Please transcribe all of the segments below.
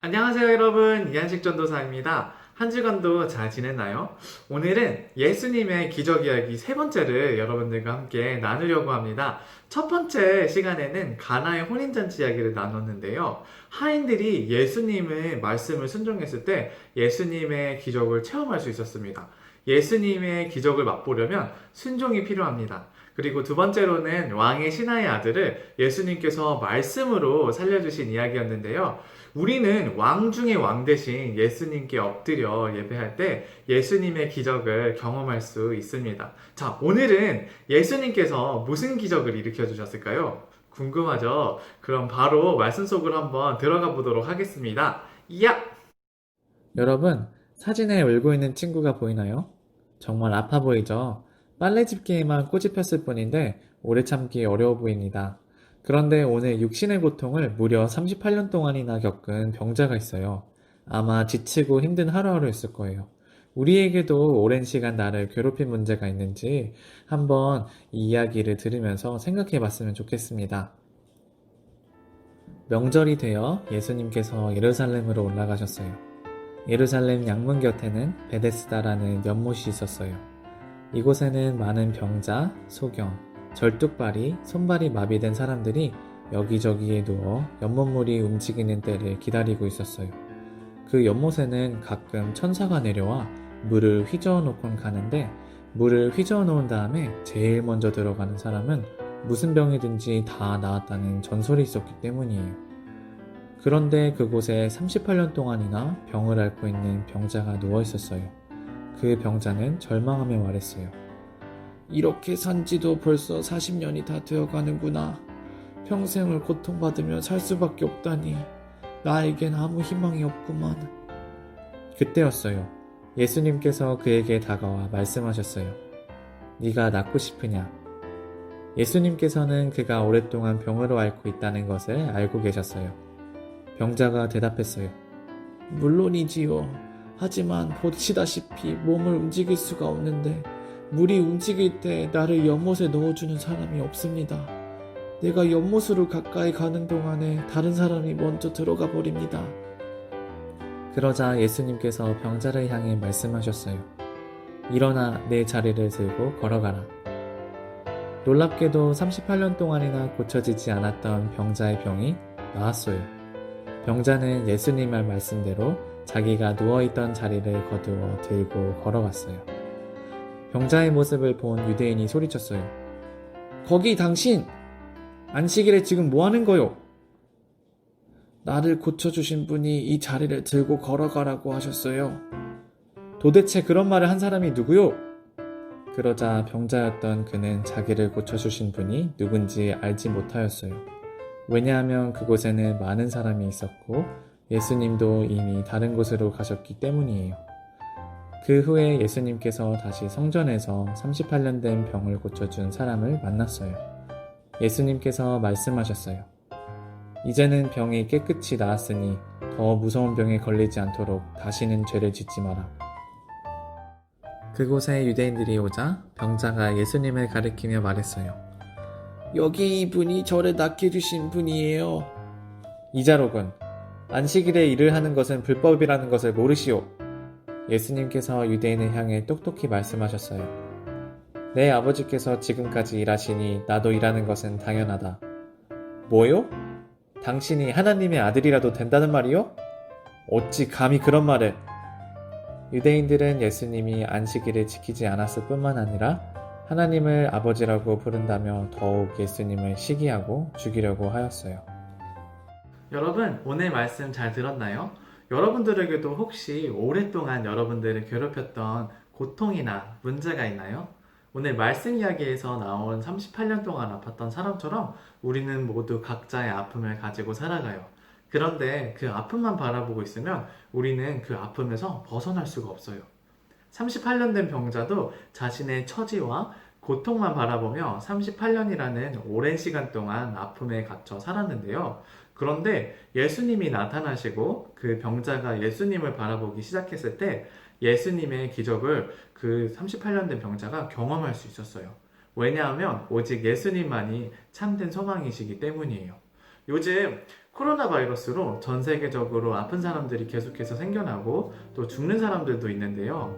안녕하세요 여러분, 이한식 전도사입니다. 한 주간도 잘 지냈나요? 오늘은 예수님의 기적 이야기 세 번째를 여러분들과 함께 나누려고 합니다. 첫 번째 시간에는 가나의 혼인잔치 이야기를 나눴는데요. 하인들이 예수님의 말씀을 순종했을 때 예수님의 기적을 체험할 수 있었습니다. 예수님의 기적을 맛보려면 순종이 필요합니다. 그리고 두 번째로는 왕의 신하의 아들을 예수님께서 말씀으로 살려주신 이야기였는데요. 우리는 왕 중의 왕 대신 예수님께 엎드려 예배할 때 예수님의 기적을 경험할 수 있습니다. 자, 오늘은 예수님께서 무슨 기적을 일으켜 주셨을까요? 궁금하죠? 그럼 바로 말씀 속으로 한번 들어가 보도록 하겠습니다. 야! 여러분, 사진에 울고 있는 친구가 보이나요? 정말 아파 보이죠? 빨래 집게에만 꼬집 혔을 뿐인데 오래 참기 어려워 보입니다. 그런데 오늘 육신의 고통을 무려 38년 동안이나 겪은 병자가 있어요. 아마 지치고 힘든 하루하루였을 거예요. 우리에게도 오랜 시간 나를 괴롭힌 문제가 있는지 한번 이 이야기를 들으면서 생각해 봤으면 좋겠습니다. 명절이 되어 예수님께서 예루살렘으로 올라가셨어요. 예루살렘 양문 곁에는 베데스다라는 연못이 있었어요. 이곳에는 많은 병자, 소경, 절뚝발이, 손발이 마비된 사람들이 여기저기에 누워 연못물이 움직이는 때를 기다리고 있었어요. 그 연못에는 가끔 천사가 내려와 물을 휘저어 놓곤 가는데 물을 휘저어 놓은 다음에 제일 먼저 들어가는 사람은 무슨 병이든지 다 나았다는 전설이 있었기 때문이에요. 그런데 그곳에 38년 동안이나 병을 앓고 있는 병자가 누워 있었어요. 그 병자는 절망하며 말했어요. 이렇게 산 지도 벌써 40년이 다 되어 가는구나. 평생을 고통받으며 살 수밖에 없다니. 나에겐 아무 희망이 없구만. 그때였어요. 예수님께서 그에게 다가와 말씀하셨어요. 네가 낫고 싶으냐? 예수님께서는 그가 오랫동안 병으로 앓고 있다는 것을 알고 계셨어요. 병자가 대답했어요. 물론이지요. 하지만 보시다시피 몸을 움직일 수가 없는데 물이 움직일 때 나를 연못에 넣어주는 사람이 없습니다. 내가 연못으로 가까이 가는 동안에 다른 사람이 먼저 들어가 버립니다. 그러자 예수님께서 병자를 향해 말씀하셨어요. 일어나 내 자리를 들고 걸어가라. 놀랍게도 38년 동안이나 고쳐지지 않았던 병자의 병이 나았어요. 병자는 예수님의 말씀대로 자기가 누워있던 자리를 거두어 들고 걸어갔어요. 병자의 모습을 본 유대인이 소리쳤어요. 거기 당신! 안식일에 지금 뭐 하는 거요? 나를 고쳐주신 분이 이 자리를 들고 걸어가라고 하셨어요. 도대체 그런 말을 한 사람이 누구요? 그러자 병자였던 그는 자기를 고쳐주신 분이 누군지 알지 못하였어요. 왜냐하면 그곳에는 많은 사람이 있었고 예수님도 이미 다른 곳으로 가셨기 때문이에요. 그 후에 예수님께서 다시 성전에서 38년 된 병을 고쳐준 사람을 만났어요. 예수님께서 말씀하셨어요. 이제는 병이 깨끗이 나았으니 더 무서운 병에 걸리지 않도록 다시는 죄를 짓지 마라. 그곳에 유대인들이 오자 병자가 예수님을 가리키며 말했어요. 여기 이분이 저를 낫게 해주신 분이에요. 이자로군, 안식일에 일을 하는 것은 불법이라는 것을 모르시오. 예수님께서 유대인을 향해 똑똑히 말씀하셨어요. 내 아버지께서 지금까지 일하시니 나도 일하는 것은 당연하다. 뭐요? 당신이 하나님의 아들이라도 된다는 말이요? 어찌 감히 그런 말을. 유대인들은 예수님이 안식일을 지키지 않았을 뿐만 아니라 하나님을 아버지라고 부른다며 더욱 예수님을 시기하고 죽이려고 하였어요. 여러분, 오늘 말씀 잘 들었나요? 여러분들에게도 혹시 오랫동안 여러분들을 괴롭혔던 고통이나 문제가 있나요? 오늘 말씀 이야기에서 나온 38년 동안 아팠던 사람처럼 우리는 모두 각자의 아픔을 가지고 살아가요. 그런데 그 아픔만 바라보고 있으면 우리는 그 아픔에서 벗어날 수가 없어요. 38년 된 병자도 자신의 처지와 고통만 바라보며 38년이라는 오랜 시간 동안 아픔에 갇혀 살았는데요. 그런데 예수님이 나타나시고 그 병자가 예수님을 바라보기 시작했을 때 예수님의 기적을 그 38년 된 병자가 경험할 수 있었어요. 왜냐하면 오직 예수님만이 참된 소망이시기 때문이에요. 요즘 코로나 바이러스로 전 세계적으로 아픈 사람들이 계속해서 생겨나고 또 죽는 사람들도 있는데요.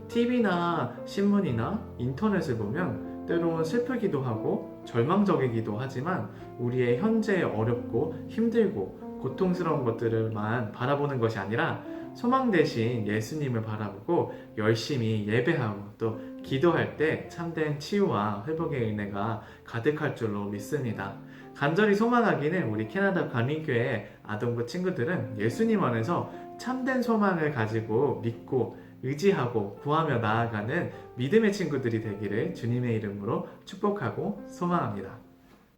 TV나 신문이나 인터넷을 보면 때론 슬프기도 하고 절망적이기도 하지만 우리의 현재 어렵고 힘들고 고통스러운 것들을만 바라보는 것이 아니라 소망 대신 예수님을 바라보고 열심히 예배하고 또 기도할 때 참된 치유와 회복의 은혜가 가득할 줄로 믿습니다. 간절히 소망하기는 우리 캐나다 관리교회 아동부 친구들은 예수님 안에서 참된 소망을 가지고 믿고 의지하고 구하며 나아가는 믿음의 친구들이 되기를 주님의 이름으로 축복하고 소망합니다.